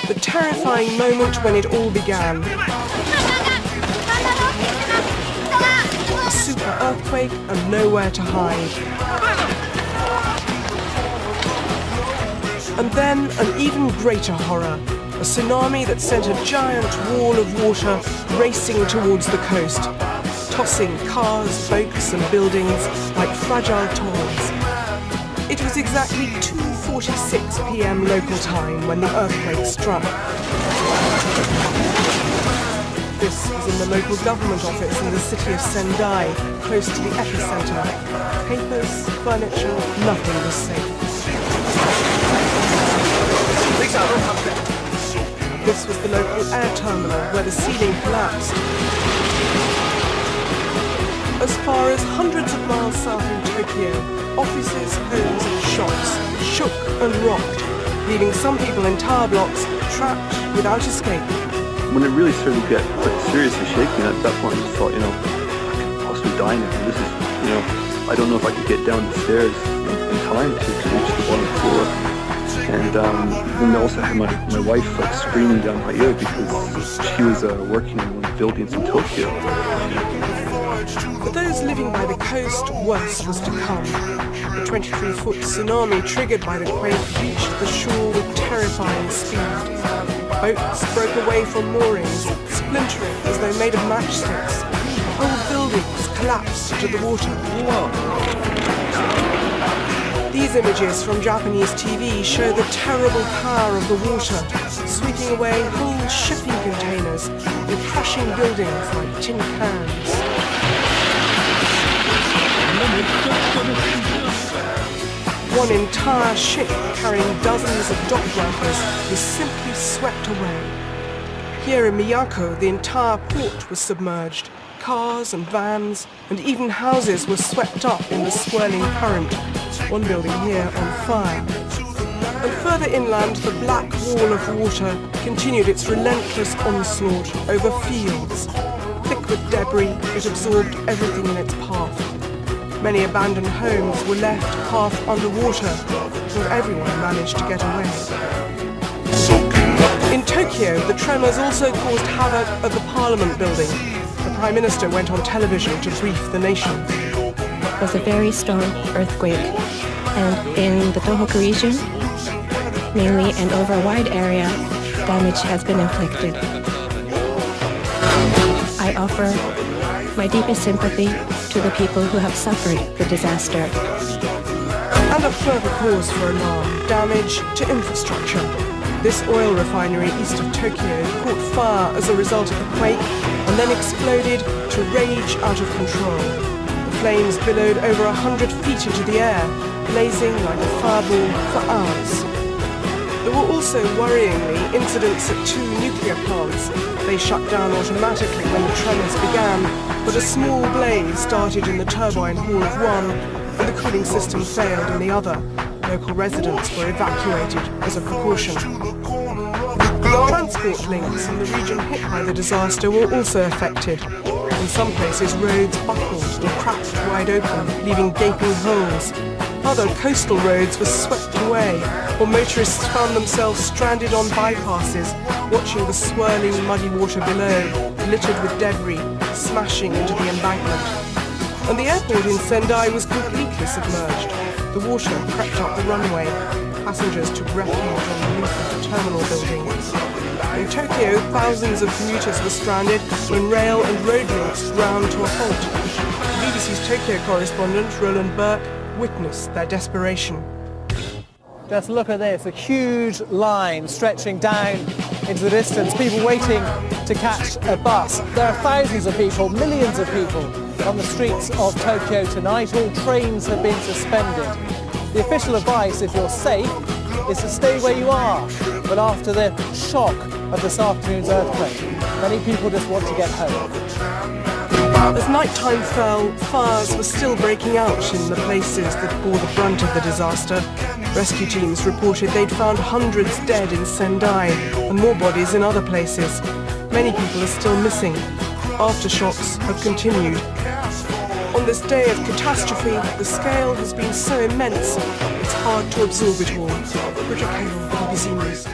The terrifying moment when it all began. A super earthquake and nowhere to hide. And then an even greater horror. A tsunami that sent a giant wall of water racing towards the coast, tossing cars, boats and buildings like fragile toys. It was exactly 2:46 p.m. local time when the earthquake struck. This was in the local government office in the city of Sendai, close to the epicenter. Papers, furniture, nothing was safe. This was the local air terminal where the ceiling collapsed. As far as hundreds of miles south in Tokyo, offices, homes and shops shook and rocked, leaving some people in tower blocks trapped without escape. When it really started to get quite seriously shaky, at that point I just thought, I could possibly die now. This is, I don't know if I could get down the stairs in time to reach the bottom floor. And then I also had my wife screaming down my ear because she was working in one of the buildings in Tokyo. For those living by the coast, worse was to come. The 23-foot tsunami triggered by the quake reached the shore with terrifying speed. Boats broke away from moorings, splintering as though made of matchsticks. Whole buildings collapsed into the water. These images from Japanese TV show the terrible power of the water, sweeping away whole shipping containers and crushing buildings like tin cans. One entire ship carrying dozens of dock workers was simply swept away. Here in Miyako, the entire port was submerged. Cars and vans and even houses were swept up in the swirling current. One building here on fire. And further inland, the black wall of water continued its relentless onslaught over fields. Thick with debris, it absorbed everything in its path. Many abandoned homes were left half underwater, but everyone managed to get away. In Tokyo, the tremors also caused havoc at the Parliament building. The Prime Minister went on television to brief the nation. It was a very strong earthquake, and in the Tohoku region, mainly and over a wide area, damage has been inflicted. I offer my deepest sympathy to the people who have suffered the disaster. And a further cause for alarm, damage to infrastructure. This oil refinery east of Tokyo caught fire as a result of the quake and then exploded to rage out of control. The flames billowed over 100 feet into the air, blazing like a fireball for hours. There were also, worryingly, incidents at 2 nuclear plants. They shut down automatically when the tremors began, but a small blaze started in the turbine hall of one, and the cooling system failed in the other. Local residents were evacuated as a precaution. Transport links in the region hit by the disaster were also affected. In some places, roads buckled and cracked wide open, leaving gaping holes. Other coastal roads were swept away, or motorists found themselves stranded on bypasses, watching the swirling muddy water below, littered with debris, smashing into the embankment. And the airport in Sendai was completely submerged. The water crept up the runway. Passengers took refuge on the roof of the terminal building. In Tokyo, thousands of commuters were stranded when rail and road links ground to a halt. BBC's Tokyo correspondent, Roland Burke, witnessed their desperation. Just look at this, a huge line stretching down into the distance, people waiting to catch a bus. There are thousands of people, millions of people on the streets of Tokyo tonight. All trains have been suspended. The official advice, if you're safe, is to stay where you are. But after the shock of this afternoon's earthquake, many people just want to get home. As nighttime fell, fires were still breaking out in the places that bore the brunt of the disaster. Rescue teams reported they'd found hundreds dead in Sendai and more bodies in other places. Many people are still missing. Aftershocks have continued. On this day of catastrophe, the scale has been so immense, it's hard to absorb it all. Bridget Cable, BBC News.